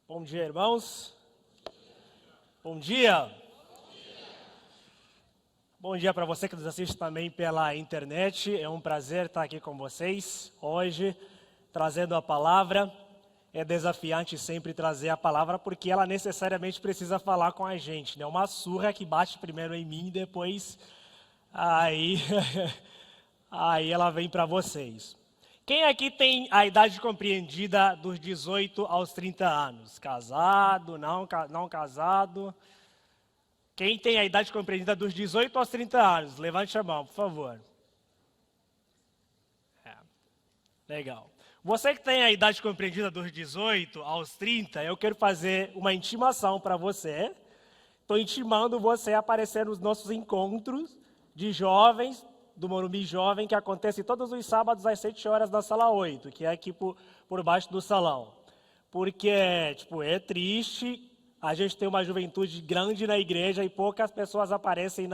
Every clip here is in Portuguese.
Bom dia, irmãos. Bom dia. Bom dia para você que nos assiste também pela internet. É um prazer estar aqui com vocês hoje, trazendo a palavra. É desafiante sempre trazer a palavra, porque ela necessariamente precisa falar com a gente, né? Uma surra que bate primeiro em mim, depois aí, aí ela vem para vocês. Quem aqui tem a idade compreendida dos 18 aos 30 anos? Casado, não casado? Quem tem a idade compreendida dos 18 aos 30 anos? Levante a mão, por favor. Legal. Você que tem a idade compreendida dos 18 aos 30, eu quero fazer uma intimação para você. Estou intimando você a aparecer nos nossos encontros de jovens, do Morumbi Jovem, que acontece todos os sábados às 7 horas na sala 8, que é aqui por baixo do salão. Porque, é triste, a gente tem uma juventude grande na igreja e poucas pessoas aparecem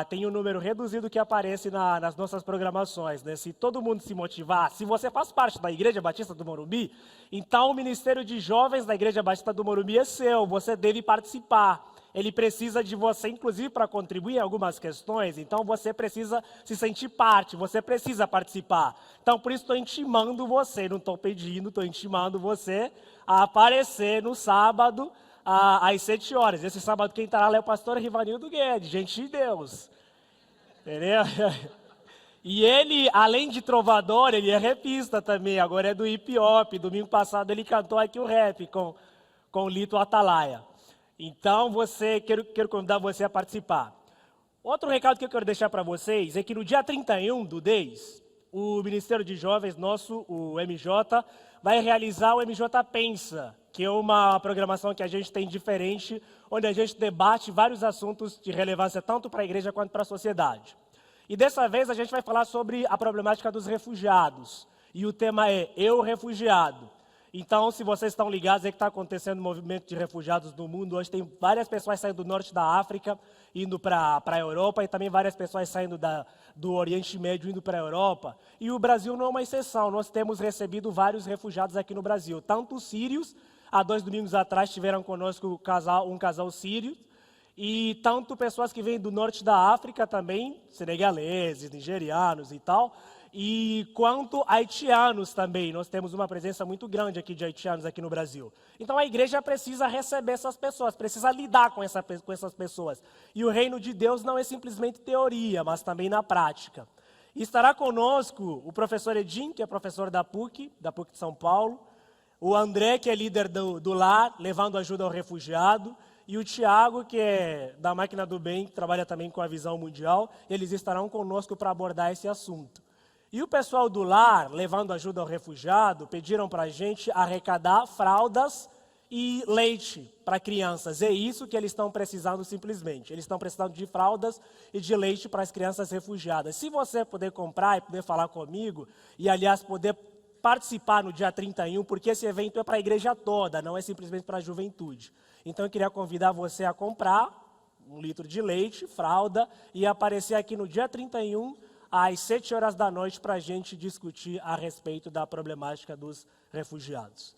tem um número reduzido que aparece nas nossas programações, né? Se todo mundo se motivar, se você faz parte da Igreja Batista do Morumbi, então o Ministério de Jovens da Igreja Batista do Morumbi é seu, você deve participar. Ele precisa de você, inclusive, para contribuir em algumas questões, então você precisa se sentir parte, você precisa participar. Então, por isso estou intimando você, não estou pedindo, estou intimando você a aparecer no sábado, às 7 horas. Esse sábado quem estará lá é o pastor Rivanildo Guedes, gente de Deus. Entendeu? E ele, além de trovador, ele é rapista também, agora é do hip hop. Domingo passado ele cantou aqui o rap com o Lito Atalaia. Então, quero convidar você a participar. Outro recado que eu quero deixar para vocês é que no dia 31 do 10, o Ministério de Jovens nosso, o MJ, vai realizar o MJ Pensa, que é uma programação que a gente tem diferente, onde a gente debate vários assuntos de relevância tanto para a igreja quanto para a sociedade. E dessa vez a gente vai falar sobre a problemática dos refugiados. E o tema é Eu Refugiado. Então, se vocês estão ligados, é que está acontecendo um movimento de refugiados no mundo. Hoje tem várias pessoas saindo do norte da África, indo para a Europa, e também várias pessoas saindo do Oriente Médio, indo para a Europa. E o Brasil não é uma exceção. Nós temos recebido vários refugiados aqui no Brasil, tanto sírios, há 2 domingos atrás tiveram conosco um casal sírio, e tanto pessoas que vêm do norte da África também, senegaleses, nigerianos e tal, e quanto haitianos também. Nós temos uma presença muito grande aqui de haitianos aqui no Brasil. Então a igreja precisa receber essas pessoas, precisa lidar com essas pessoas. E o reino de Deus não é simplesmente teoria, mas também na prática. E estará conosco o professor Edinho, que é professor da PUC de São Paulo, o André, que é líder do lar, levando ajuda ao refugiado, e o Tiago, que é da Máquina do Bem, que trabalha também com a visão mundial. Eles estarão conosco para abordar esse assunto. E o pessoal do lar, levando ajuda ao refugiado, pediram para a gente arrecadar fraldas e leite para crianças. É isso que eles estão precisando simplesmente. Eles estão precisando de fraldas e de leite para as crianças refugiadas. Se você puder comprar e puder falar comigo, e aliás poder participar no dia 31, porque esse evento é para a igreja toda, não é simplesmente para a juventude. Então eu queria convidar você a comprar 1 litro de leite, fralda, e aparecer aqui no dia 31, às 7 horas da noite, para a gente discutir a respeito da problemática dos refugiados.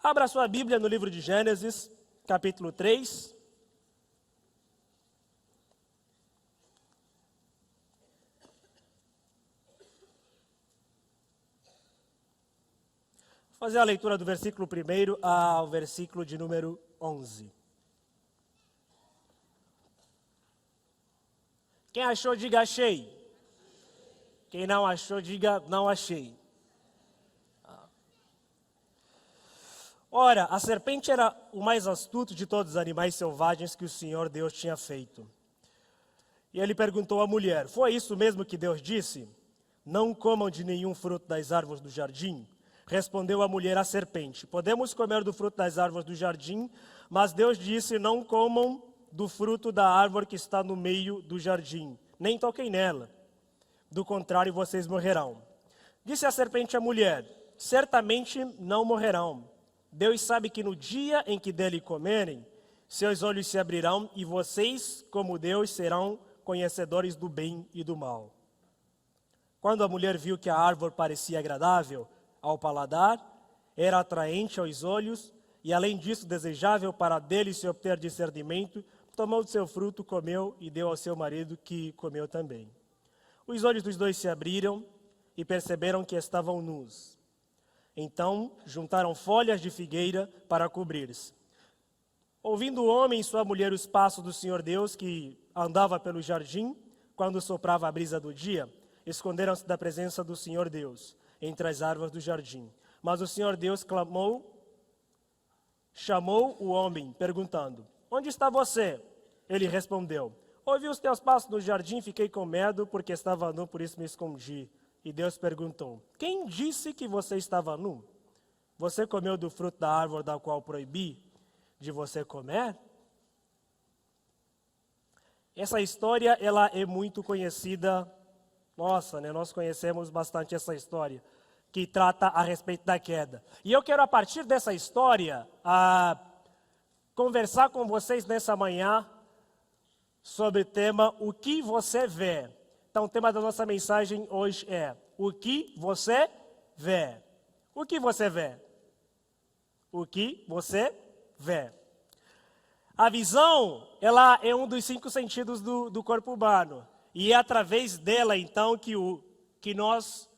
Abra sua Bíblia no livro de Gênesis, capítulo 3. Vou fazer a leitura do versículo 1 ao versículo de número 11. Quem achou, diga achei. Quem não achou, diga não achei. Ora, a serpente era o mais astuto de todos os animais selvagens que o Senhor Deus tinha feito. E ele perguntou à mulher: foi isso mesmo que Deus disse? Não comam de nenhum fruto das árvores do jardim? Respondeu a mulher à serpente: podemos comer do fruto das árvores do jardim, mas Deus disse: não comam do fruto da árvore que está no meio do jardim, nem toquem nela. Do contrário, vocês morrerão. Disse a serpente à mulher: certamente não morrerão. Deus sabe que no dia em que dele comerem, seus olhos se abrirão e vocês, como Deus, serão conhecedores do bem e do mal. Quando a mulher viu que a árvore parecia agradável ao paladar, era atraente aos olhos e além disso desejável para dele se obter discernimento, tomou do seu fruto, comeu e deu ao seu marido, que comeu também. Os olhos dos dois se abriram e perceberam que estavam nus. Então juntaram folhas de figueira para cobrir-se. Ouvindo o homem e sua mulher os passos do Senhor Deus, que andava pelo jardim, quando soprava a brisa do dia, esconderam-se da presença do Senhor Deus, entre as árvores do jardim. Mas o Senhor Deus chamou o homem, perguntando: onde está você? Ele respondeu: ouvi os teus passos no jardim, fiquei com medo, porque estava nu, por isso me escondi. E Deus perguntou: quem disse que você estava nu? Você comeu do fruto da árvore da qual proibi de você comer? Essa história, ela é muito conhecida. Nossa, né? Nós conhecemos bastante essa história, que trata a respeito da queda. E eu quero, a partir dessa história, conversar com vocês nessa manhã sobre o tema O que você vê. Então, o tema da nossa mensagem hoje é: o que você vê? O que você vê? O que você vê? A visão, ela é um dos 5 sentidos do corpo humano. E é através dela, então, que nós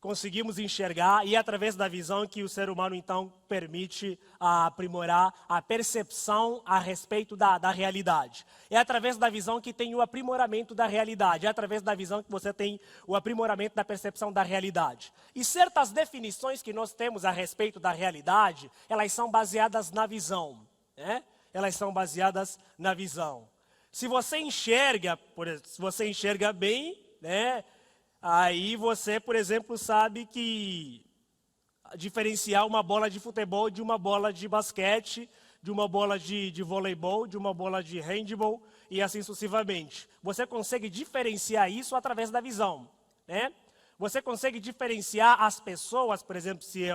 conseguimos enxergar, e é através da visão que o ser humano, então, permite aprimorar a percepção a respeito da realidade. É através da visão que tem o aprimoramento da realidade. É através da visão que você tem o aprimoramento da percepção da realidade. E certas definições que nós temos a respeito da realidade, elas são baseadas na visão, né? Elas são baseadas na visão. Se você enxerga bem, né? Aí você, por exemplo, sabe que diferenciar uma bola de futebol de uma bola de basquete, de uma bola de voleibol, de uma bola de handball e assim sucessivamente. Você consegue diferenciar isso através da visão, né? Você consegue diferenciar as pessoas, por exemplo, se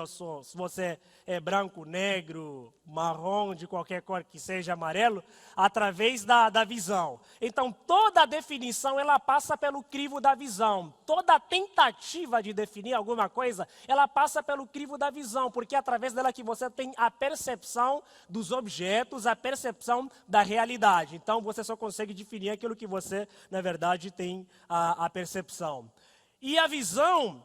você é branco, negro, marrom, de qualquer cor que seja, amarelo, através da visão. Então, toda a definição, ela passa pelo crivo da visão. Toda tentativa de definir alguma coisa, ela passa pelo crivo da visão, porque é através dela que você tem a percepção dos objetos, a percepção da realidade. Então, você só consegue definir aquilo que você, na verdade, tem a percepção. E a visão,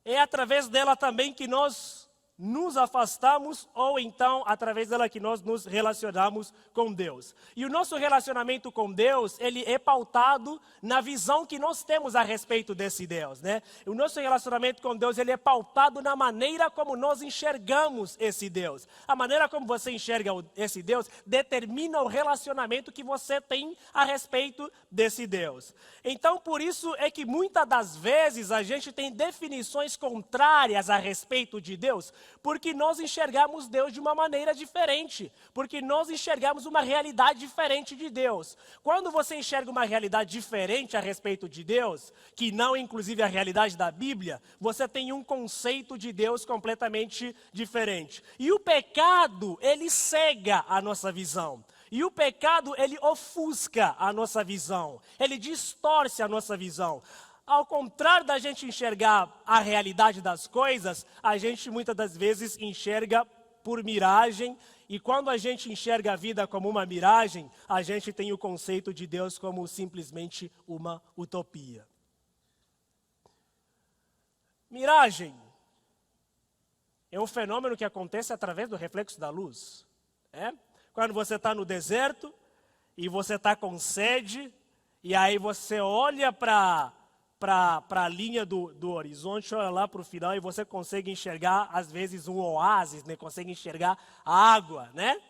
é através dela também que nós nos afastamos, ou então através dela que nós nos relacionamos com Deus. E o nosso relacionamento com Deus, ele é pautado na visão que nós temos a respeito desse Deus, né? O nosso relacionamento com Deus, ele é pautado na maneira como nós enxergamos esse Deus. A maneira como você enxerga esse Deus determina o relacionamento que você tem a respeito desse Deus. Então, por isso é que muitas das vezes a gente tem definições contrárias a respeito de Deus, porque nós enxergamos Deus de uma maneira diferente, porque nós enxergamos uma realidade diferente de Deus. Quando você enxerga uma realidade diferente a respeito de Deus, que não é inclusive a realidade da Bíblia, você tem um conceito de Deus completamente diferente. E o pecado, ele cega a nossa visão. E o pecado, ele ofusca a nossa visão, ele distorce a nossa visão. Ao contrário da gente enxergar a realidade das coisas, a gente muitas das vezes enxerga por miragem. E quando a gente enxerga a vida como uma miragem, a gente tem o conceito de Deus como simplesmente uma utopia. Miragem é um fenômeno que acontece através do reflexo da luz, né? Quando você está no deserto e você está com sede, e aí você olha para a linha do horizonte, olha lá para o final e você consegue enxergar, às vezes, um oásis, né? Consegue enxergar água, né?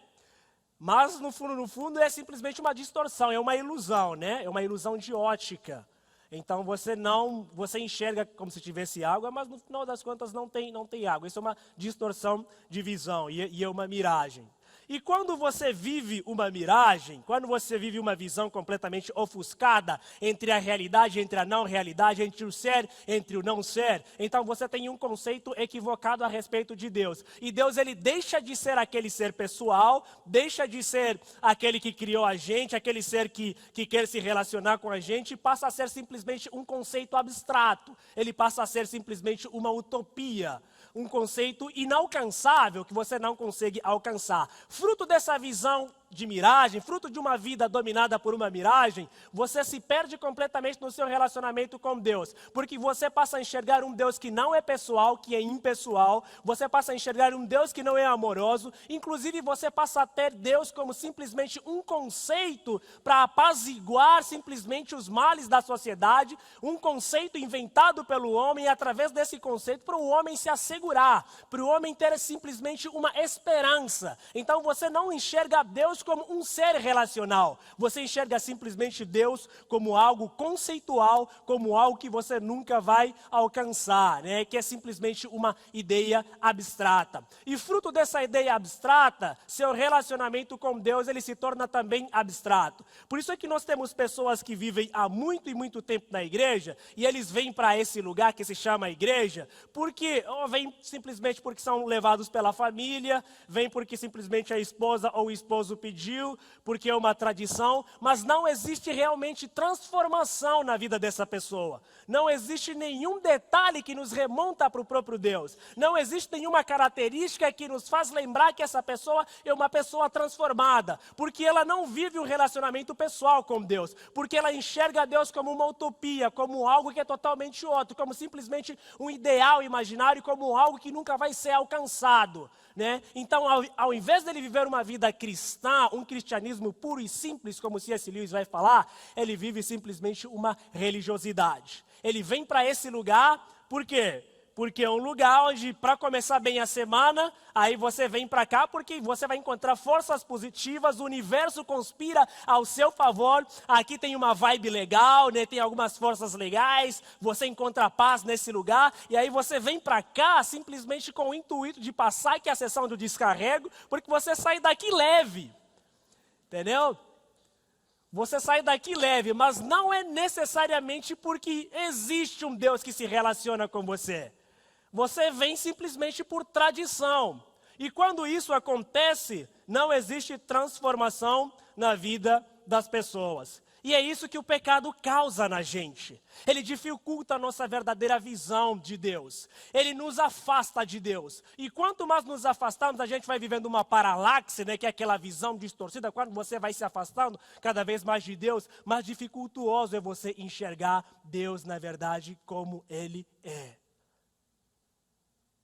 Mas, no fundo, é simplesmente uma distorção, é uma ilusão, né? É uma ilusão de ótica. Então, você enxerga como se tivesse água, mas no final das contas não tem água. Isso é uma distorção de visão e é uma miragem. E quando você vive uma miragem, quando você vive uma visão completamente ofuscada entre a realidade e entre a não realidade, entre o ser e entre o não ser, então você tem um conceito equivocado a respeito de Deus. E Deus, ele deixa de ser aquele ser pessoal, deixa de ser aquele que criou a gente, aquele ser que quer se relacionar com a gente, e passa a ser simplesmente um conceito abstrato. Ele passa a ser simplesmente uma utopia. um conceito inalcançável que você não consegue alcançar. Fruto dessa visão de miragem, fruto de uma vida dominada por uma miragem, você se perde completamente no seu relacionamento com Deus, porque você passa a enxergar um Deus que não é pessoal, que é impessoal, você passa a enxergar um Deus que não é amoroso, inclusive você passa a ter Deus como simplesmente um conceito para apaziguar simplesmente os males da sociedade, um conceito inventado pelo homem, e através desse conceito para o homem se assegurar, para o homem ter simplesmente uma esperança. Então você não enxerga Deus como um ser relacional, você enxerga simplesmente Deus como algo conceitual, como algo que você nunca vai alcançar, né? Que é simplesmente uma ideia abstrata. E fruto dessa ideia abstrata, seu relacionamento com Deus, ele se torna também abstrato. Por isso é que nós temos pessoas que vivem há muito e muito tempo na igreja, e eles vêm para esse lugar que se chama igreja, porque ou vêm simplesmente porque são levados pela família, vêm porque simplesmente a esposa ou o esposo pediu, porque é uma tradição, mas não existe realmente transformação na vida dessa pessoa. Não existe nenhum detalhe que nos remonta para o próprio Deus. Não existe nenhuma característica que nos faz lembrar que essa pessoa é uma pessoa transformada, porque ela não vive um relacionamento pessoal com Deus, porque ela enxerga Deus como uma utopia, como algo que é totalmente outro, como simplesmente um ideal imaginário, como algo que nunca vai ser alcançado, né? Então, ao invés dele viver uma vida cristã, um cristianismo puro e simples, como C.S. Lewis vai falar, ele vive simplesmente uma religiosidade. Ele vem para esse lugar, por quê? Porque é um lugar onde, para começar bem a semana, aí você vem para cá porque você vai encontrar forças positivas, o universo conspira ao seu favor, aqui tem uma vibe legal, né? Tem algumas forças legais, você encontra paz nesse lugar, e aí você vem para cá simplesmente com o intuito de passar aqui a sessão do descarrego, porque você sai daqui leve, entendeu? Você sai daqui leve, mas não é necessariamente porque existe um Deus que se relaciona com você. Você vem simplesmente por tradição. E quando isso acontece, não existe transformação na vida das pessoas. E é isso que o pecado causa na gente. Ele dificulta a nossa verdadeira visão de Deus. Ele nos afasta de Deus. E quanto mais nos afastamos, a gente vai vivendo uma paralaxe, né, que é aquela visão distorcida. Quando você vai se afastando cada vez mais de Deus, mais dificultuoso é você enxergar Deus, na verdade, como Ele é.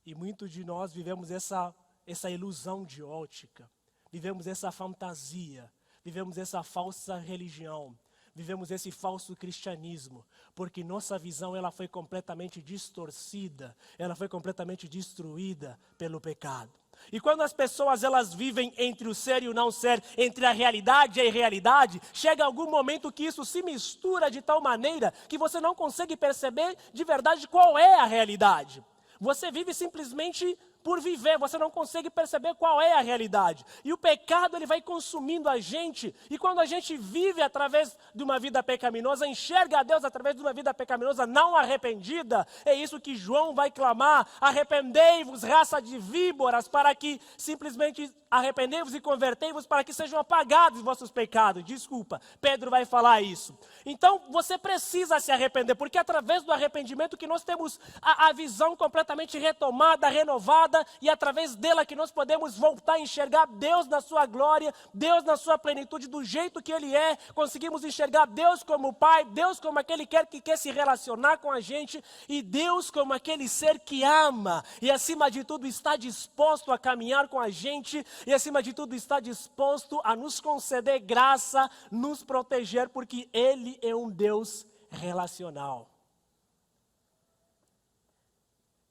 E muitos de nós vivemos essa ilusão de ótica, vivemos essa fantasia, vivemos essa falsa religião, vivemos esse falso cristianismo, porque nossa visão ela foi completamente distorcida, ela foi completamente destruída pelo pecado. E quando as pessoas elas vivem entre o ser e o não ser, entre a realidade e a irrealidade, chega algum momento que isso se mistura de tal maneira que você não consegue perceber de verdade qual é a realidade. Você vive simplesmente por viver, você não consegue perceber qual é a realidade. E o pecado ele vai consumindo a gente, e quando a gente vive através de uma vida pecaminosa, enxerga a Deus através de uma vida pecaminosa não arrependida, é isso que João vai clamar: arrependei-vos, raça de víboras, para que simplesmente arrependei-vos e convertei-vos para que sejam apagados os vossos pecados. Desculpa, Pedro vai falar isso. Então você precisa se arrepender, porque é através do arrependimento que nós temos a visão completamente retomada, renovada, e através dela que nós podemos voltar a enxergar Deus na sua glória, Deus na sua plenitude, do jeito que Ele é. Conseguimos enxergar Deus como Pai, Deus como aquele que quer se relacionar com a gente, e Deus como aquele ser que ama, e acima de tudo está disposto a caminhar com a gente, e acima de tudo está disposto a nos conceder graça, nos proteger, porque Ele é um Deus relacional.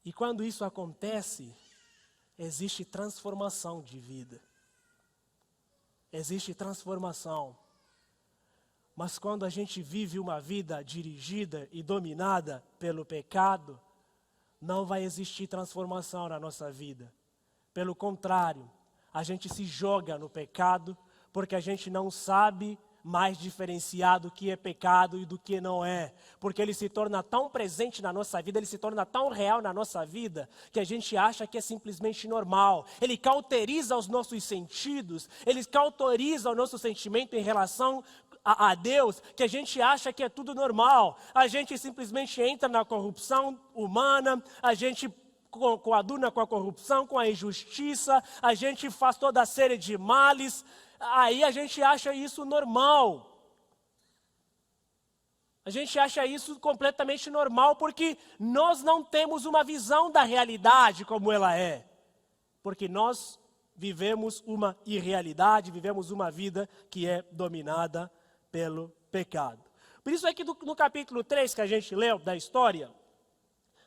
E quando isso acontece, existe transformação de vida. Existe transformação. Mas quando a gente vive uma vida dirigida e dominada pelo pecado, não vai existir transformação na nossa vida. Pelo contrário, a gente se joga no pecado porque a gente não sabe mais diferenciar do que é pecado e do que não é, porque ele se torna tão presente na nossa vida, ele se torna tão real na nossa vida, que a gente acha que é simplesmente normal. Ele cauteriza os nossos sentidos, ele cauteriza o nosso sentimento em relação a Deus, que a gente acha que é tudo normal. A gente simplesmente entra na corrupção humana, a gente coaduna com a corrupção, com a injustiça, a gente faz toda a série de males, aí a gente acha isso normal. A gente acha isso completamente normal porque nós não temos uma visão da realidade como ela é. Porque nós vivemos uma irrealidade, vivemos uma vida que é dominada pelo pecado. Por isso é que no capítulo 3 que a gente leu da história,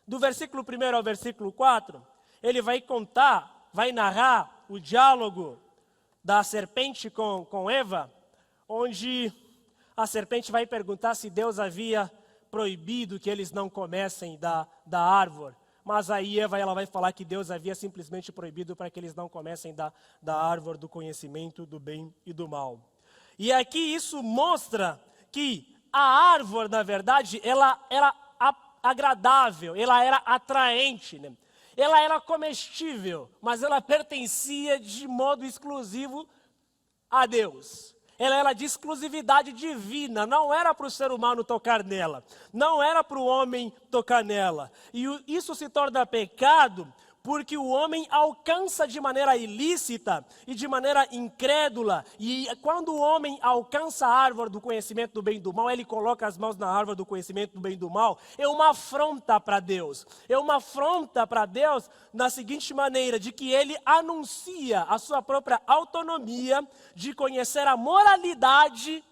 do versículo 1 ao versículo 4, ele vai contar, vai narrar o diálogo da serpente com Eva, onde a serpente vai perguntar se Deus havia proibido que eles não comessem da árvore. Mas aí Eva ela vai falar que Deus havia simplesmente proibido para que eles não comessem da árvore do conhecimento do bem e do mal. E aqui isso mostra que a árvore, na verdade, ela era agradável, ela era atraente, né? Ela era comestível, mas ela pertencia de modo exclusivo a Deus. Ela era de exclusividade divina, não era para o ser humano tocar nela, não era para o homem tocar nela. E isso se torna pecado porque o homem alcança de maneira ilícita e de maneira incrédula. E quando o homem alcança a árvore do conhecimento do bem e do mal, ele coloca as mãos na árvore do conhecimento do bem e do mal, é uma afronta para Deus. É uma afronta para Deus na seguinte maneira, de que ele anuncia a sua própria autonomia de conhecer a moralidade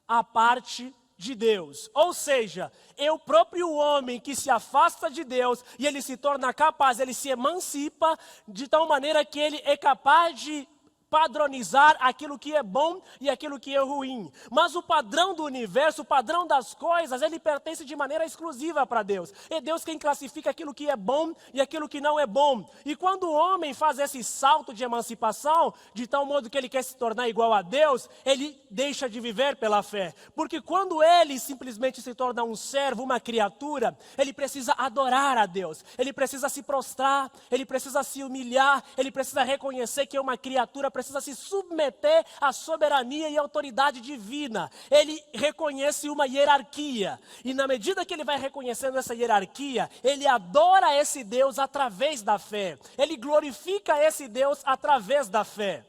à parte de Deus. Ou seja, é o próprio homem que se afasta de Deus e ele se torna capaz, ele se emancipa de tal maneira que ele é capaz de padronizar aquilo que é bom e aquilo que é ruim. Mas o padrão do universo, o padrão das coisas, ele pertence de maneira exclusiva para Deus. É Deus quem classifica aquilo que é bom e aquilo que não é bom. E quando o homem faz esse salto de emancipação, de tal modo que ele quer se tornar igual a Deus, ele deixa de viver pela fé. Porque quando ele simplesmente se torna um servo, uma criatura, ele precisa adorar a Deus. Ele precisa se prostrar, ele precisa se humilhar, ele precisa reconhecer que é uma criatura, precisa se submeter à soberania e autoridade divina. Ele reconhece uma hierarquia. E na medida que ele vai reconhecendo essa hierarquia, ele adora esse Deus através da fé. Ele glorifica esse Deus através da fé.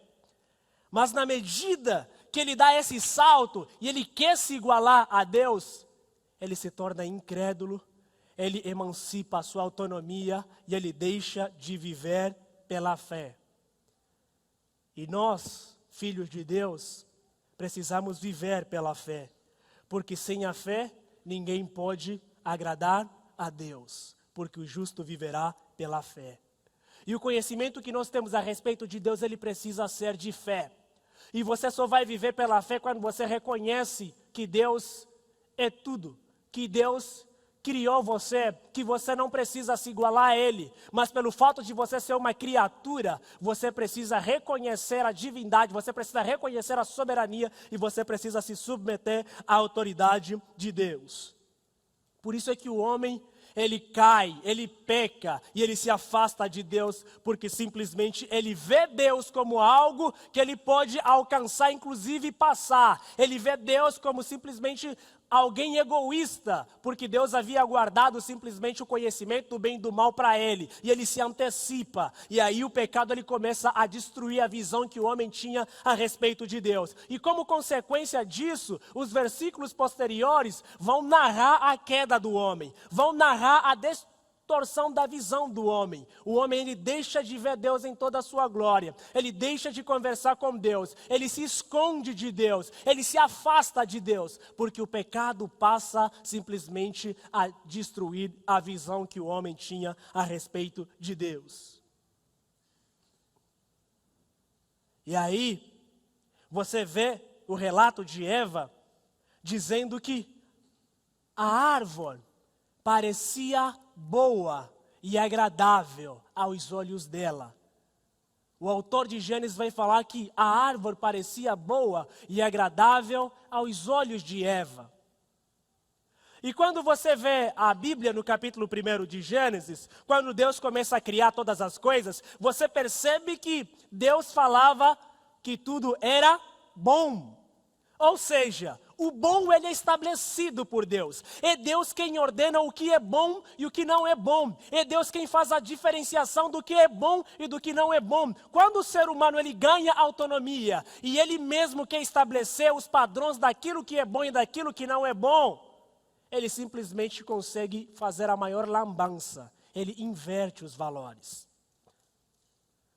Mas na medida que ele dá esse salto e ele quer se igualar a Deus, ele se torna incrédulo, ele emancipa a sua autonomia e ele deixa de viver pela fé. E nós, filhos de Deus, precisamos viver pela fé, porque sem a fé ninguém pode agradar a Deus, porque o justo viverá pela fé. E o conhecimento que nós temos a respeito de Deus, ele precisa ser de fé. E você só vai viver pela fé quando você reconhece que Deus é tudo, que Deus criou você, que você não precisa se igualar a Ele, mas pelo fato de você ser uma criatura, você precisa reconhecer a divindade, você precisa reconhecer a soberania e você precisa se submeter à autoridade de Deus. Por isso é que o homem, ele cai, ele peca e ele se afasta de Deus, porque simplesmente ele vê Deus como algo que ele pode alcançar, inclusive passar. Ele vê Deus como simplesmente alguém egoísta, porque Deus havia guardado simplesmente o conhecimento do bem e do mal para ele, e ele se antecipa, e aí o pecado ele começa a destruir a visão que o homem tinha a respeito de Deus. E como consequência disso, os versículos posteriores vão narrar a queda do homem, vão narrar a distorção da visão do homem. O homem ele deixa de ver Deus em toda a sua glória, ele deixa de conversar com Deus, ele se esconde de Deus, ele se afasta de Deus, porque o pecado passa simplesmente a destruir a visão que o homem tinha a respeito de Deus. E aí, você vê o relato de Eva dizendo que a árvore parecia boa e agradável aos olhos dela. O autor de Gênesis vai falar que a árvore parecia boa e agradável aos olhos de Eva. E quando você vê a Bíblia no capítulo 1 de Gênesis, quando Deus começa a criar todas as coisas, você percebe que Deus falava que tudo era bom. Ou seja, O bom, ele é estabelecido por Deus. É Deus quem ordena o que é bom e o que não é bom. É Deus quem faz a diferenciação do que é bom e do que não é bom. Quando o ser humano ele ganha autonomia e ele mesmo quer estabelecer os padrões daquilo que é bom e daquilo que não é bom, ele simplesmente consegue fazer a maior lambança. Ele inverte os valores.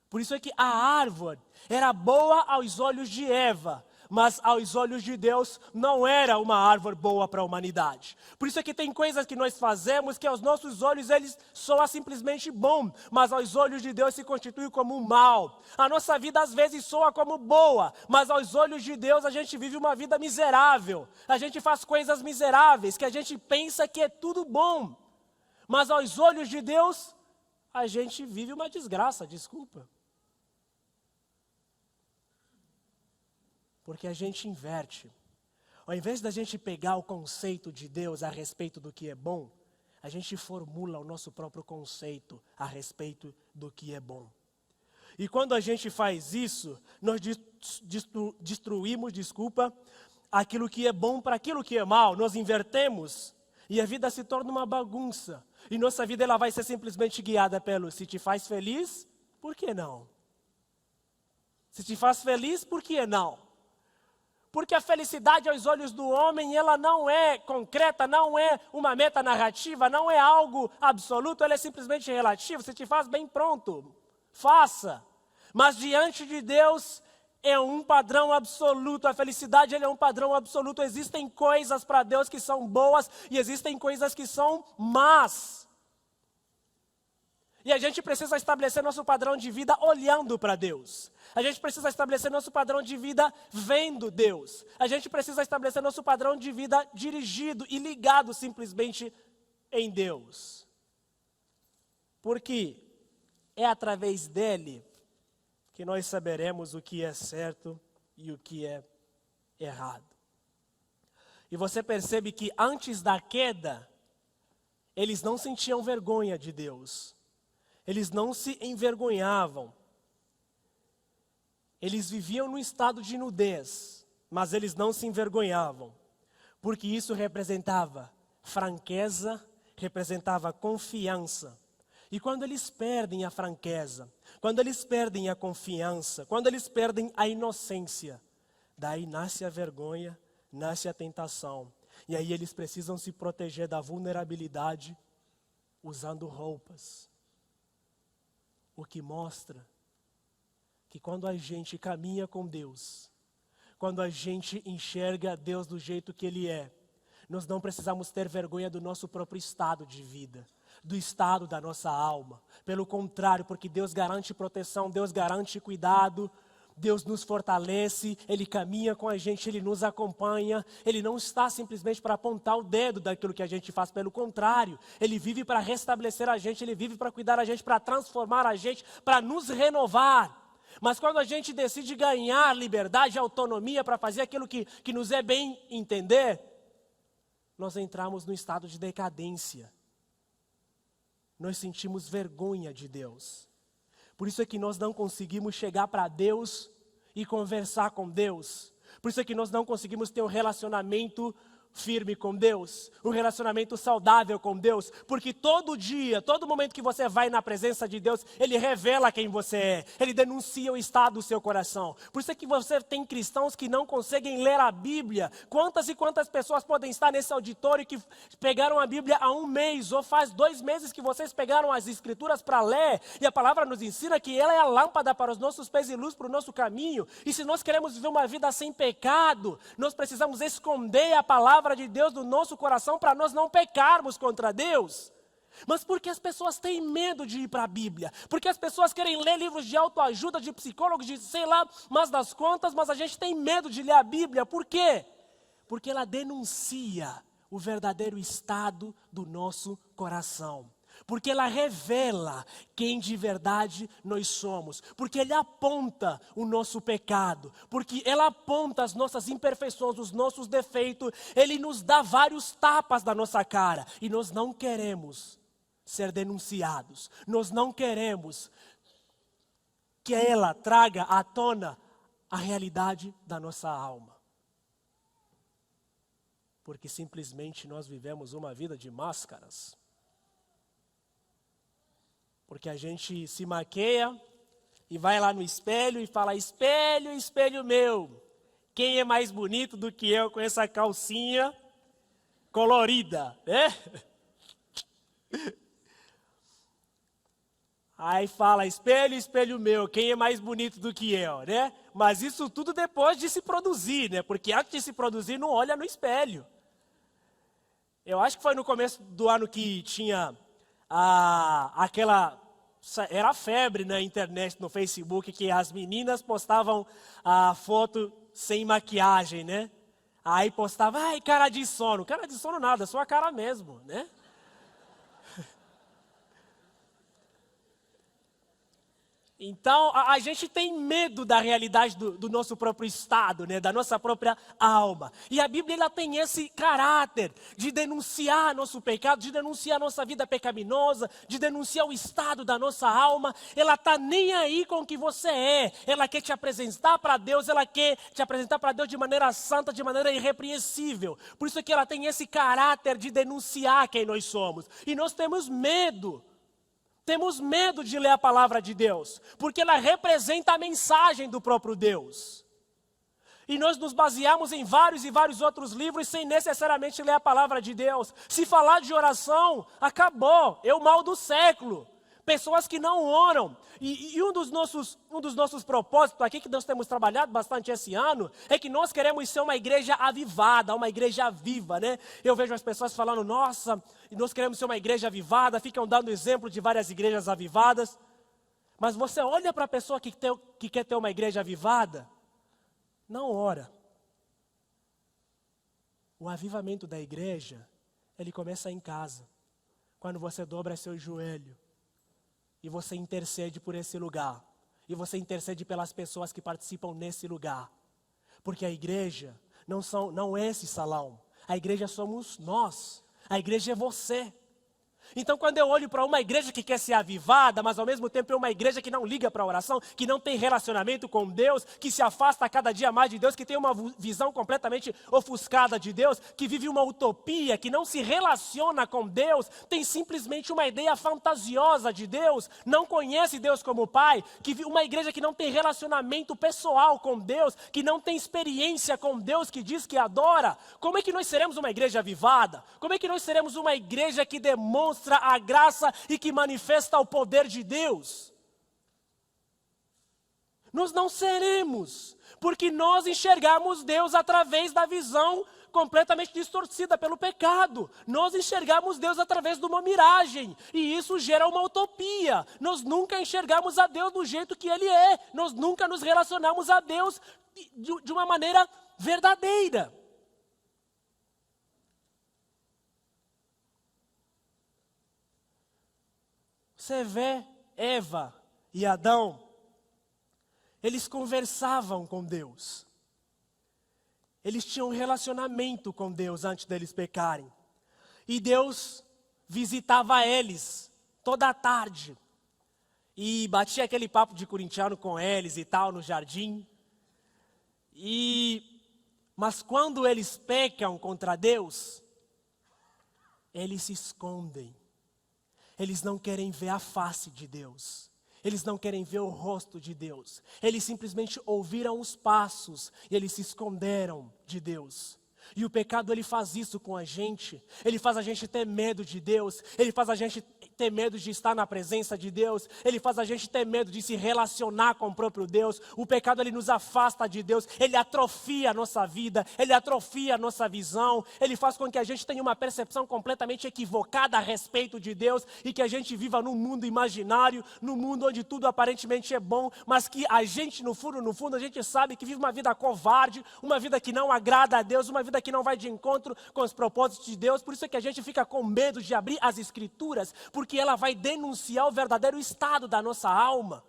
Por isso é que a árvore era boa aos olhos de Eva, mas aos olhos de Deus não era uma árvore boa para a humanidade. Por isso é que tem coisas que nós fazemos que aos nossos olhos eles soam simplesmente bom, mas aos olhos de Deus se constitui como mal. A nossa vida às vezes soa como boa, mas aos olhos de Deus a gente vive uma vida miserável. A gente faz coisas miseráveis que a gente pensa que é tudo bom, mas aos olhos de Deus a gente vive uma desgraça, desculpa. Porque a gente inverte. Ao invés da gente pegar o conceito de Deus a respeito do que é bom, a gente formula o nosso próprio conceito a respeito do que é bom. E quando a gente faz isso, nós destruímos, aquilo que é bom para aquilo que é mal. Nós invertemos e a vida se torna uma bagunça. E nossa vida ela vai ser simplesmente guiada pelo se te faz feliz, por que não? Se te faz feliz, por que não? Porque a felicidade aos olhos do homem, ela não é concreta, não é uma meta narrativa, não é algo absoluto, ela é simplesmente relativa. Se te faz bem, pronto, faça. Mas diante de Deus é um padrão absoluto, a felicidade é um padrão absoluto. Existem coisas para Deus que são boas e existem coisas que são más. E a gente precisa estabelecer nosso padrão de vida olhando para Deus. A gente precisa estabelecer nosso padrão de vida vendo Deus. A gente precisa estabelecer nosso padrão de vida dirigido e ligado simplesmente em Deus. Porque é através dele que nós saberemos o que é certo e o que é errado. E você percebe que antes da queda, eles não sentiam vergonha de Deus. Eles não se envergonhavam. Eles viviam num estado de nudez, mas eles não se envergonhavam, porque isso representava franqueza, representava confiança. E quando eles perdem a franqueza, quando eles perdem a confiança, quando eles perdem a inocência, daí nasce a vergonha, nasce a tentação. E aí eles precisam se proteger da vulnerabilidade usando roupas. O que mostra que quando a gente caminha com Deus, quando a gente enxerga Deus do jeito que Ele é, nós não precisamos ter vergonha do nosso próprio estado de vida, do estado da nossa alma. Pelo contrário, porque Deus garante proteção, Deus garante cuidado, Deus nos fortalece, Ele caminha com a gente, Ele nos acompanha. Ele não está simplesmente para apontar o dedo daquilo que a gente faz, pelo contrário. Ele vive para restabelecer a gente, Ele vive para cuidar a gente, para transformar a gente, para nos renovar. Mas quando a gente decide ganhar liberdade e autonomia para fazer aquilo que nos é bem entender, nós entramos no estado de decadência. Nós sentimos vergonha de Deus. Por isso é que nós não conseguimos chegar para Deus e conversar com Deus. Por isso é que nós não conseguimos ter um relacionamento firme com Deus, um relacionamento saudável com Deus, porque todo dia, todo momento que você vai na presença de Deus, Ele revela quem você é, Ele denuncia o estado do seu coração. Por isso é que você tem cristãos que não conseguem ler a Bíblia. Quantas e quantas pessoas podem estar nesse auditório que pegaram a Bíblia há 1 mês, ou faz 2 meses que vocês pegaram as Escrituras para ler, e a palavra nos ensina que ela é a lâmpada para os nossos pés e luz para o nosso caminho, e se nós queremos viver uma vida sem pecado, nós precisamos esconder a palavra de Deus do nosso coração para nós não pecarmos contra Deus. Mas por que as pessoas têm medo de ir para a Bíblia? Porque as pessoas querem ler livros de autoajuda, de psicólogos, de sei lá, mas das contas, mas a gente tem medo de ler a Bíblia. Por quê? Porque ela denuncia o verdadeiro estado do nosso coração. Porque ela revela quem de verdade nós somos. Porque ele aponta o nosso pecado. Porque ela aponta as nossas imperfeições, os nossos defeitos. Ele nos dá vários tapas da nossa cara. E nós não queremos ser denunciados. Nós não queremos que ela traga à tona a realidade da nossa alma. Porque simplesmente nós vivemos uma vida de máscaras. Porque a gente se maqueia e vai lá no espelho e fala: espelho, espelho meu, quem é mais bonito do que eu com essa calcinha colorida, né? Aí fala: espelho, espelho meu, quem é mais bonito do que eu, né? Mas isso tudo depois de se produzir, né? Porque antes de se produzir não olha no espelho. Eu acho que foi no começo do ano que tinha era febre na internet, no Facebook, que as meninas postavam a foto sem maquiagem, né? Aí postava: ai, cara de sono. Cara de sono nada, sua cara mesmo, né? Então, a gente tem medo da realidade do nosso próprio estado, né? Da nossa própria alma. E a Bíblia ela tem esse caráter de denunciar nosso pecado, de denunciar nossa vida pecaminosa, de denunciar o estado da nossa alma. Ela está nem aí com o que você é. Ela quer te apresentar para Deus, ela quer te apresentar para Deus de maneira santa, de maneira irrepreensível. Por isso que ela tem esse caráter de denunciar quem nós somos. E nós temos medo. Temos medo de ler a palavra de Deus, porque ela representa a mensagem do próprio Deus. E nós nos baseamos em vários e vários outros livros sem necessariamente ler a palavra de Deus. Se falar de oração, acabou, é o mal do século. Pessoas que não oram. E um dos nossos propósitos aqui, que nós temos trabalhado bastante esse ano, é que nós queremos ser uma igreja avivada, uma igreja viva, né? Eu vejo as pessoas falando: nossa, nós queremos ser uma igreja avivada, ficam dando exemplo de várias igrejas avivadas. Mas você olha para a pessoa que quer ter uma igreja avivada, não ora. O avivamento da igreja, ele começa em casa, quando você dobra seu joelho. E você intercede por esse lugar. E você intercede pelas pessoas que participam nesse lugar. Porque a igreja não é esse salão. A igreja somos nós. A igreja é você. Então, quando eu olho para uma igreja que quer ser avivada, mas ao mesmo tempo é uma igreja que não liga para a oração, que não tem relacionamento com Deus, que se afasta cada dia mais de Deus, que tem uma visão completamente ofuscada de Deus, que vive uma utopia, que não se relaciona com Deus, tem simplesmente uma ideia fantasiosa de Deus, não conhece Deus como Pai, uma igreja que não tem relacionamento pessoal com Deus, que não tem experiência com Deus, que diz que adora, como é que nós seremos uma igreja avivada? Como é que nós seremos uma igreja que demonstra a graça e que manifesta o poder de Deus? Nós não seremos, porque nós enxergamos Deus através da visão completamente distorcida pelo pecado. Nós enxergamos Deus através de uma miragem, e isso gera uma utopia. Nós nunca enxergamos a Deus do jeito que Ele é. Nós nunca nos relacionamos a Deus de uma maneira verdadeira. Você vê Eva e Adão, eles conversavam com Deus. Eles tinham um relacionamento com Deus antes deles pecarem. E Deus visitava eles toda tarde. E batia aquele papo de corintiano com eles e tal no jardim. Mas quando eles pecam contra Deus, eles se escondem. Eles não querem ver a face de Deus. Eles não querem ver o rosto de Deus. Eles simplesmente ouviram os passos e eles se esconderam de Deus. E o pecado, ele faz isso com a gente. Ele faz a gente ter medo de Deus. Ele faz a gente ter medo de estar na presença de Deus. Ele faz a gente ter medo de se relacionar com o próprio Deus. O pecado, ele nos afasta de Deus. Ele atrofia a nossa vida. Ele atrofia a nossa visão. Ele faz com que a gente tenha uma percepção completamente equivocada a respeito de Deus. E que a gente viva num mundo imaginário. Num mundo onde tudo aparentemente é bom. Mas que a gente, no fundo, a gente sabe que vive uma vida covarde. Uma vida que não agrada a Deus. Uma vida que não vai de encontro com os propósitos de Deus. Por isso é que a gente fica com medo de abrir as Escrituras, porque ela vai denunciar o verdadeiro estado da nossa alma.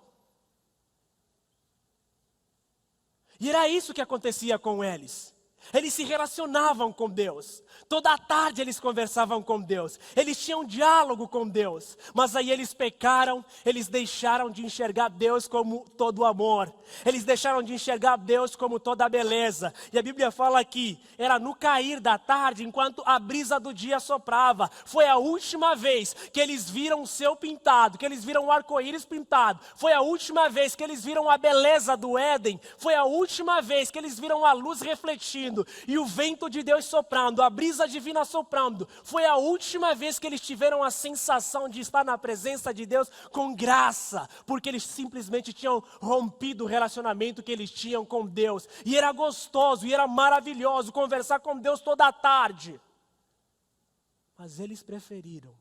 E era isso que acontecia com eles. Eles se relacionavam com Deus. Toda a tarde eles conversavam com Deus. Eles tinham diálogo com Deus. Mas aí eles pecaram, eles deixaram de enxergar Deus como todo amor. Eles deixaram de enxergar Deus como toda a beleza. E a Bíblia fala que era no cair da tarde, enquanto a brisa do dia soprava. Foi a última vez que eles viram o céu pintado, que eles viram o arco-íris pintado. Foi a última vez que eles viram a beleza do Éden. Foi a última vez que eles viram a luz refletindo e o vento de Deus soprando, a brisa divina soprando. Foi a última vez que eles tiveram a sensação de estar na presença de Deus com graça, porque eles simplesmente tinham rompido o relacionamento que eles tinham com Deus. E era gostoso, e era maravilhoso conversar com Deus toda a tarde. Mas eles preferiram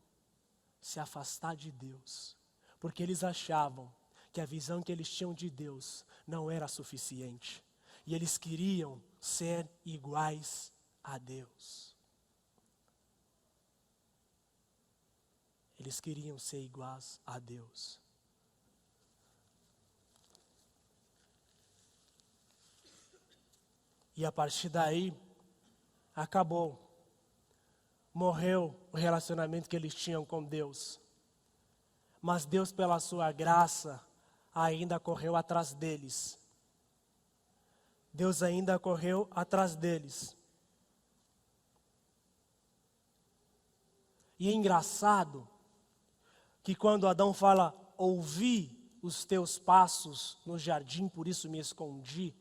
se afastar de Deus, porque eles achavam que a visão que eles tinham de Deus não era suficiente. E eles queriam ser iguais a Deus. Eles queriam ser iguais a Deus. E a partir daí, acabou. Morreu o relacionamento que eles tinham com Deus. Mas Deus, pela sua graça, ainda correu atrás deles. Deus ainda correu atrás deles. E é engraçado que quando Adão fala, ouvi os teus passos no jardim, por isso me escondi,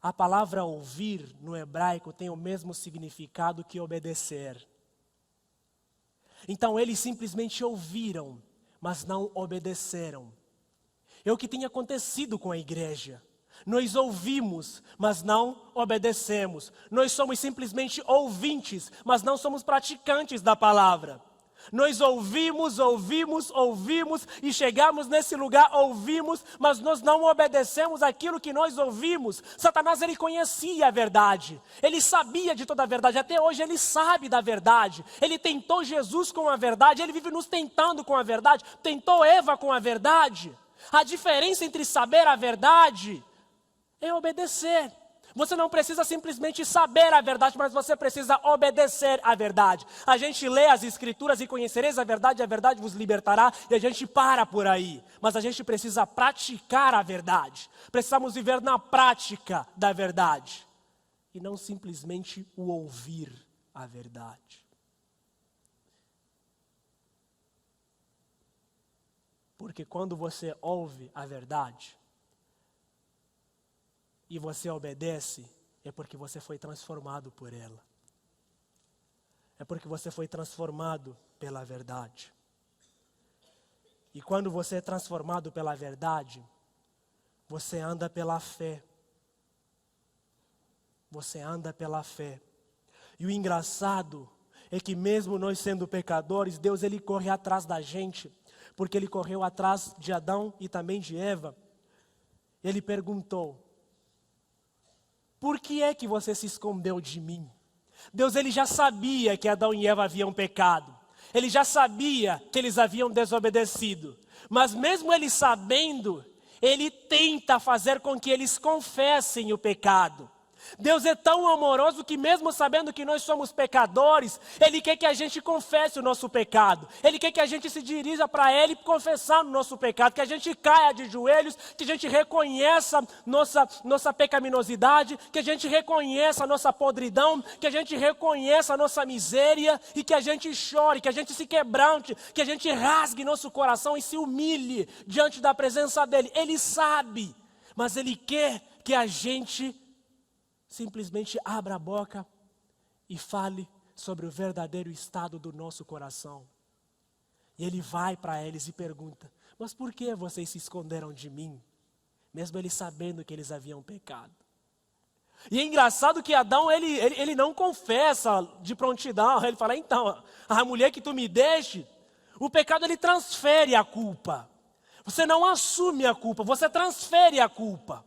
a palavra ouvir no hebraico tem o mesmo significado que obedecer. Então eles simplesmente ouviram, mas não obedeceram. É o que tem acontecido com a igreja. Nós ouvimos, mas não obedecemos. Nós somos simplesmente ouvintes, mas não somos praticantes da palavra. Nós ouvimos e chegamos nesse lugar, ouvimos, mas nós não obedecemos aquilo que nós ouvimos. Satanás, ele conhecia a verdade, ele sabia de toda a verdade, até hoje ele sabe da verdade. Ele tentou Jesus com a verdade, ele vive nos tentando com a verdade, tentou Eva com a verdade. A diferença entre saber a verdade é obedecer. Você não precisa simplesmente saber a verdade, mas você precisa obedecer a verdade. A gente lê as escrituras e conhecereis a verdade vos libertará, e a gente para por aí. Mas a gente precisa praticar a verdade. Precisamos viver na prática da verdade. E não simplesmente o ouvir a verdade. Porque quando você ouve a verdade, e você obedece, é porque você foi transformado por ela. É porque você foi transformado pela verdade. E quando você é transformado pela verdade, você anda pela fé. Você anda pela fé. E o engraçado é que mesmo nós sendo pecadores, Deus, ele corre atrás da gente, porque ele correu atrás de Adão e também de Eva. Ele perguntou, por que é que você se escondeu de mim? Deus, ele já sabia que Adão e Eva haviam pecado. Ele já sabia que eles haviam desobedecido. Mas mesmo ele sabendo, ele tenta fazer com que eles confessem o pecado. Deus é tão amoroso que mesmo sabendo que nós somos pecadores, Ele quer que a gente confesse o nosso pecado. Ele quer que a gente se dirija para Ele confessar o nosso pecado, que a gente caia de joelhos, que a gente reconheça nossa pecaminosidade, que a gente reconheça a nossa podridão, que a gente reconheça a nossa miséria e que a gente chore, que a gente se quebrante, que a gente rasgue nosso coração e se humilhe diante da presença dEle. Ele sabe, mas Ele quer que a gente simplesmente abra a boca e fale sobre o verdadeiro estado do nosso coração. E ele vai para eles e pergunta, mas por que vocês se esconderam de mim? Mesmo eles sabendo que eles haviam pecado. E é engraçado que Adão, ele não confessa de prontidão. Ele fala, então, a mulher que tu me deste, o pecado ele transfere a culpa. Você não assume a culpa, você transfere a culpa.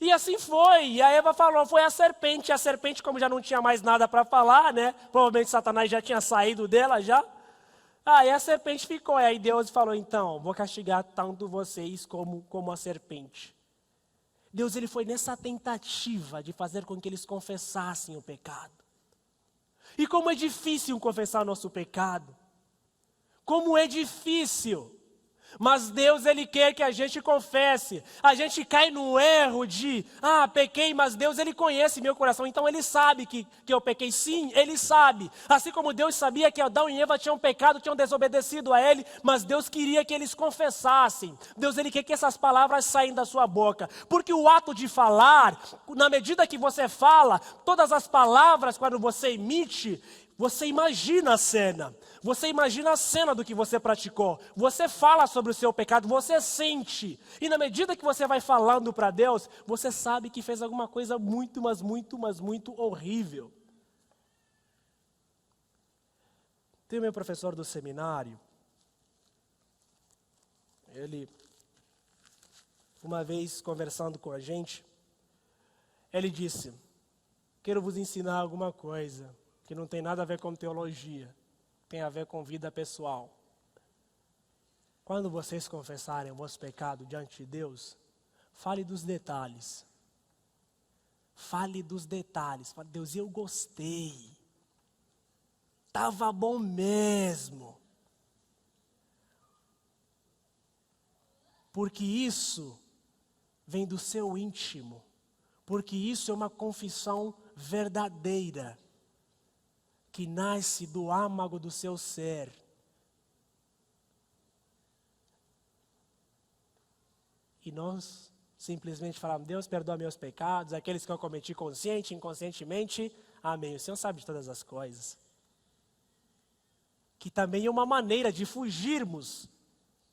E assim foi, e a Eva falou, foi a serpente como já não tinha mais nada para falar, né? Provavelmente Satanás já tinha saído dela já. Aí a serpente ficou, e aí Deus falou, então, vou castigar tanto vocês como a serpente. Deus ele foi nessa tentativa de fazer com que eles confessassem o pecado. E como é difícil confessar nosso pecado. Como é difícil. Mas Deus ele quer que a gente confesse. A gente cai no erro de, pequei, mas Deus ele conhece meu coração. Então ele sabe que eu pequei. Sim, ele sabe. Assim como Deus sabia que Adão e Eva tinham pecado, tinham desobedecido a ele, mas Deus queria que eles confessassem. Deus ele quer que essas palavras saiam da sua boca. Porque o ato de falar, na medida que você fala, todas as palavras, quando você emite, você imagina a cena. Você imagina a cena do que você praticou. Você fala sobre o seu pecado, você sente. E na medida que você vai falando para Deus, você sabe que fez alguma coisa muito, mas muito horrível. Tem o meu professor do seminário. Ele, uma vez conversando com a gente, ele disse: quero vos ensinar alguma coisa que não tem nada a ver com teologia, tem a ver com vida pessoal. Quando vocês confessarem o vosso pecado diante de Deus, fale dos detalhes. Fale dos detalhes. Fale, Deus, eu gostei. Estava bom mesmo. Porque isso vem do seu íntimo. Porque isso é uma confissão verdadeira, que nasce do âmago do seu ser. E nós simplesmente falamos: Deus, perdoa meus pecados, aqueles que eu cometi consciente, inconscientemente, amém. O Senhor sabe de todas as coisas. Que também é uma maneira de fugirmos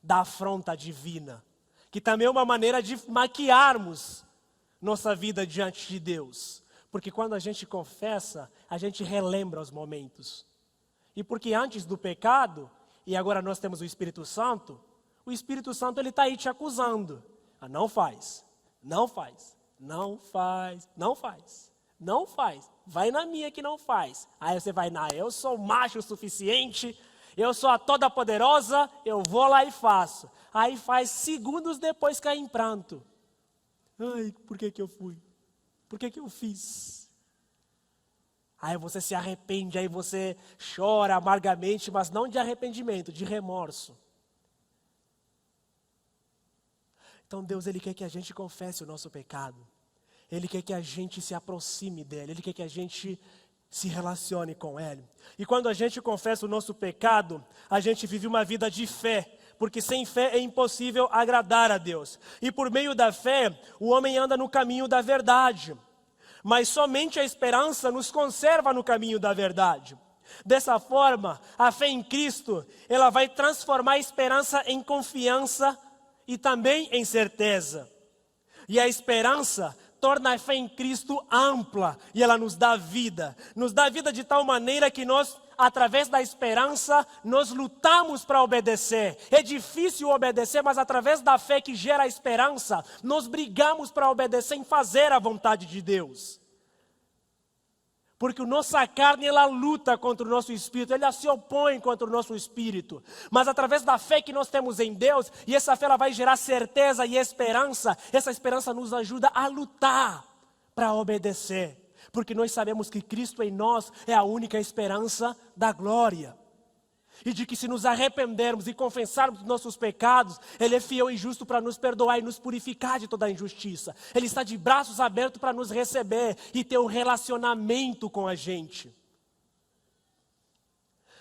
da afronta divina. Que também é uma maneira de maquiarmos nossa vida diante de Deus. Porque quando a gente confessa, a gente relembra os momentos. E porque antes do pecado, e agora nós temos o Espírito Santo ele está aí te acusando. Não faz, não faz, não faz, não faz, não faz. Vai na minha que não faz. Aí você vai, eu sou macho o suficiente, eu sou a toda poderosa, eu vou lá e faço. Aí faz, segundos depois cai em pranto. Ai, por que eu fui? Por que eu fiz? Aí você se arrepende, aí você chora amargamente, mas não de arrependimento, de remorso. Então Deus ele quer que a gente confesse o nosso pecado. Ele quer que a gente se aproxime dele. Ele quer que a gente se relacione com ele. E quando a gente confessa o nosso pecado, a gente vive uma vida de fé. Porque sem fé é impossível agradar a Deus. E por meio da fé, o homem anda no caminho da verdade. Mas somente a esperança nos conserva no caminho da verdade. Dessa forma, a fé em Cristo, ela vai transformar a esperança em confiança e também em certeza. E a esperança torna a fé em Cristo ampla e ela nos dá vida. Nos dá vida de tal maneira que nós, através da esperança, nós lutamos para obedecer. É difícil obedecer, mas através da fé que gera a esperança, nós brigamos para obedecer em fazer a vontade de Deus. Porque a nossa carne, ela luta contra o nosso espírito, ela se opõe contra o nosso espírito. Mas através da fé que nós temos em Deus, e essa fé ela vai gerar certeza e esperança, essa esperança nos ajuda a lutar para obedecer. Porque nós sabemos que Cristo em nós é a única esperança da glória. E de que se nos arrependermos e confessarmos os nossos pecados, Ele é fiel e justo para nos perdoar e nos purificar de toda a injustiça. Ele está de braços abertos para nos receber e ter um relacionamento com a gente.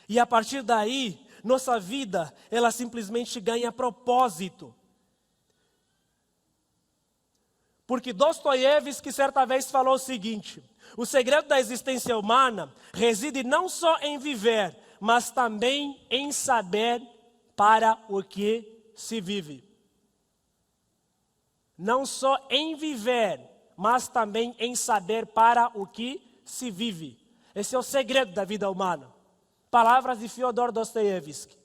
E a partir daí, nossa vida, ela simplesmente ganha propósito. Porque Dostoiévski certa vez falou o seguinte: o segredo da existência humana reside não só em viver, mas também em saber para o que se vive. Não só em viver, mas também em saber para o que se vive. Esse é o segredo da vida humana. Palavras de Fyodor Dostoiévski.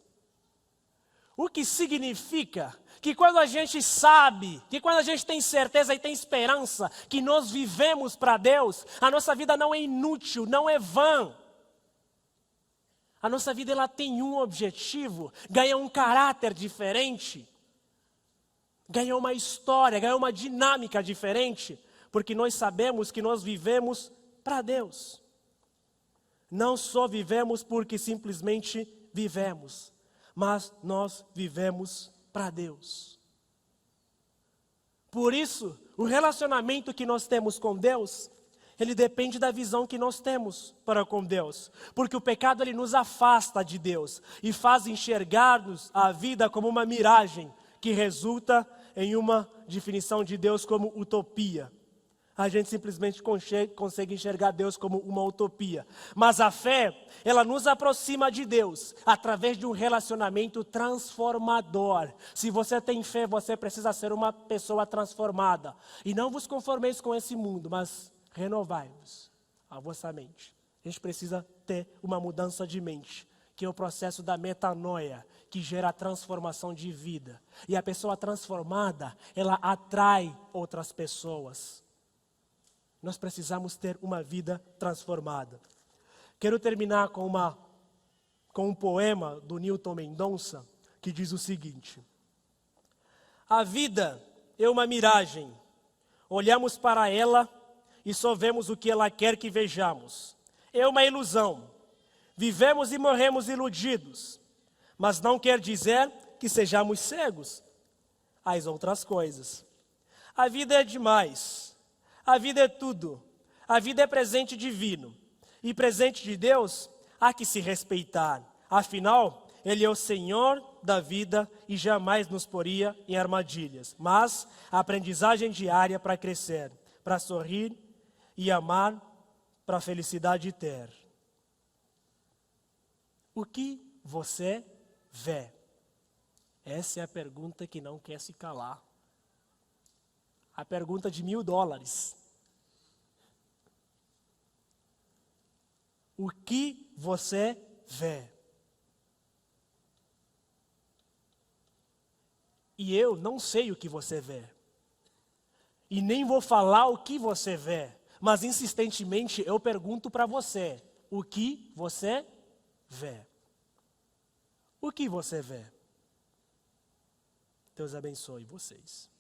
O que significa que quando a gente sabe, que quando a gente tem certeza e tem esperança que nós vivemos para Deus, a nossa vida não é inútil, não é vã. A nossa vida ela tem um objetivo, ganha um caráter diferente. ganha uma história, ganha uma dinâmica diferente, porque nós sabemos que nós vivemos para Deus. Não só vivemos porque simplesmente vivemos, mas nós vivemos para Deus. Por isso, o relacionamento que nós temos com Deus, ele depende da visão que nós temos para com Deus. Porque o pecado ele nos afasta de Deus e faz enxergar-nos a vida como uma miragem, que resulta em uma definição de Deus como utopia. A gente simplesmente consegue enxergar Deus como uma utopia. Mas a fé, ela nos aproxima de Deus através de um relacionamento transformador. Se você tem fé, você precisa ser uma pessoa transformada. E não vos conformeis com esse mundo, mas renovai-vos a vossa mente. A gente precisa ter uma mudança de mente, que é o processo da metanoia, que gera a transformação de vida. E a pessoa transformada, ela atrai outras pessoas. Nós precisamos ter uma vida transformada. Quero terminar com um poema do Newton Mendonça, que diz o seguinte: a vida é uma miragem, olhamos para ela e só vemos o que ela quer que vejamos. É uma ilusão, vivemos e morremos iludidos, mas não quer dizer que sejamos cegos às outras coisas. A vida é demais. A vida é tudo. A vida é presente divino. E presente de Deus há que se respeitar. Afinal, Ele é o Senhor da vida e jamais nos poria em armadilhas. Mas a aprendizagem diária para crescer, para sorrir e amar, para a felicidade ter. O que você vê? Essa é a pergunta que não quer se calar. A pergunta de $1.000. O que você vê? E eu não sei o que você vê. E nem vou falar o que você vê. Mas insistentemente eu pergunto para você: o que você vê? O que você vê? Deus abençoe vocês.